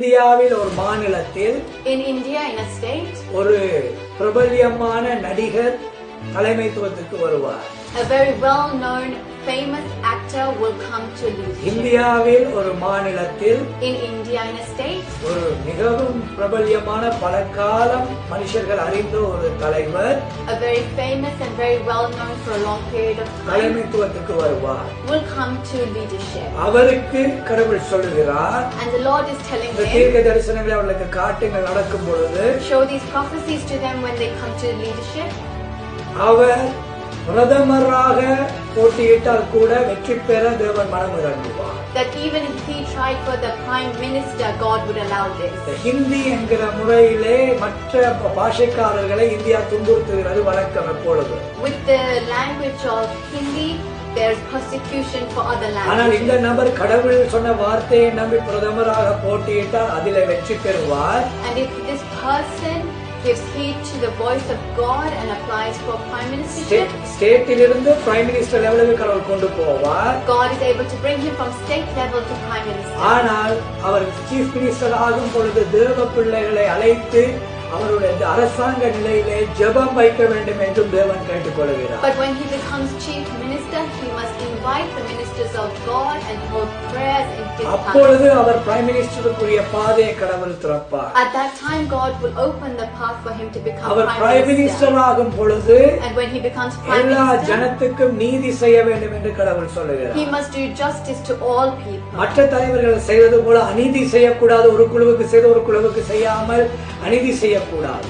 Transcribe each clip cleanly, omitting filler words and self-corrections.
இந்தியாவில் ஒரு மாநிலத்தில் In India, in a state, ஒரு பிரபல்யமான நடிகர் தலைமைத்துவத்துக்கு வருவார். a very well-known, famous actor will come to leadership. இந்தியாவில் ஒரு மாநிலத்தில் In India, in a state, ஒரு மிகவும் பிரபல்யமான பல காலம் மனுஷர்கள் அறிந்த ஒரு தலைவர் a very famous and very well-known for a long period of time தலைமைத்துவத்துக்கு வருவார். will come to leadership. அவருக்கு கடவுள் சொல்லுகிறார், And the Lord is telling இந்த them, தீர்க்க தரிசனங்களை அவர்களுக்கு காட்டுங்கள் நடக்கும் பொழுது show these prophecies to them when they come to leadership. அவர் பிரதமராக போட்டியிட்டால் கூட வெற்றி பெற தேவன் மனம் இறங்குவார். That even if he tried for the prime minister, God would allow this. Hindi என்கிற முறையிலே மற்ற பாஷைக்காரர்களை இந்தியா துன்புறுத்துகிறது வழக்கம் எப்பொழுது. With the language of Hindi, there's persecution for other ஆனால் இந்த languages. நபர் கடவுள் சொன்ன வார்த்தையை நம்பி பிரதமராக போட்டியிட்டால் அதிலே வெற்றி பெறுவார். And if this person gives heed to the voice of God and applies for prime ministership, ஸ்டேட்டிலிருந்து பிரைம் மினிஸ்டர் லெவலுக்கு கடவுள் கொண்டு போவார். God is able to bring him from state level to prime minister. ஆனால் அவர் சீஃப் மினிஸ்டர் ஆகும் பொழுது தேவ பிள்ளைகளை அழைத்து அவருடைய அரசாங்க நிலையிலே ஜெபம் வைக்க வேண்டும் என்றும் தேவன் கேட்டுக்கொள்கிறார். But when he becomes chief minister, he must invite the ministers of God and hold prayers in his அப்பொழுது house. அவர் பிரைம் மினிஸ்டருக்குரிய பாதையை கடவுள் திறப்பார். At that time, God will open the path for him to become அவர் prime prime minister. Minister ஆகும் பொழுது And when he becomes prime எல்லா minister, ஜனத்துக்கும் நீதி செய்ய வேண்டும் என்று கடவுள் he சொல்லுகிறார். must do justice to all people. மற்ற தலைவர்கள் செய்வது போல அநீதி செய்யக்கூடாது. ஒரு குழுவுக்கு செய்து ஒரு குழுவுக்கு செய்யாமல் அநீதி செய்யக்கூடாது.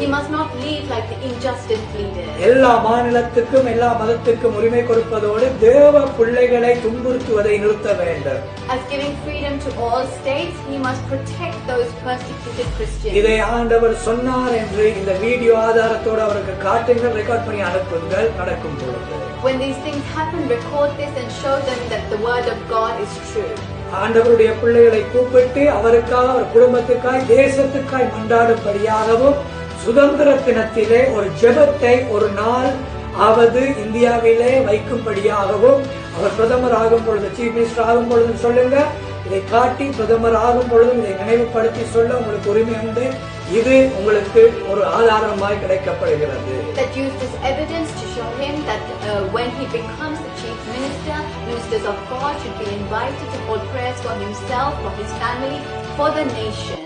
He must not lead like the injustice leaders. எல்லா மாநிலத்துக்கும் எல்லா மதத்துக்கும் உரிமை கொடுப்பதோடு தேவ பிள்ளைகளை துன்புறுத்துவதை நிறுத்த வேண்டும். As giving freedom to all states, he must protect those persecuted Christians. இதை ஆண்டவர் சொன்னார் என்று இந்த வீடியோ ஆதாரத்தோடு அவருக்கு காட்டுங்கள், ரெக்கார்ட் பண்ணி அனுப்புங்கள் நடக்கும் பொழுது. When these things happen, record this and show them that the word of God is true. ஆண்டவருடைய பிள்ளைகளை கூப்பிட்டு அவருக்காக அவர் குடும்பத்துக்காய் தேசத்துக்காய் மன்றாடும்படியாகவும் சுதந்திர தினத்திலே ஒரு ஜெபத்தை ஒரு நாள் ஆவது இந்தியாவிலே வைக்கும்படியாகவும் அவர் பிரதமர் ஆகும் பொழுது சீஃப் மினிஸ்டர் ஆகும் பொழுது சொல்லுங்க. இதை காட்டி பிரதமர் ஆகும் பொழுதும் இதை நினைவுபடுத்தி சொல்ல உங்களுக்கு உரிமை உண்டு. இது உங்களுக்கு ஒரு ஆதாரமாய் கிடைக்கப்படுகிறது. That used as evidence to show him that when he becomes the chief minister, ministers of God should be invited to hold prayers for himself, for his family, for the nation.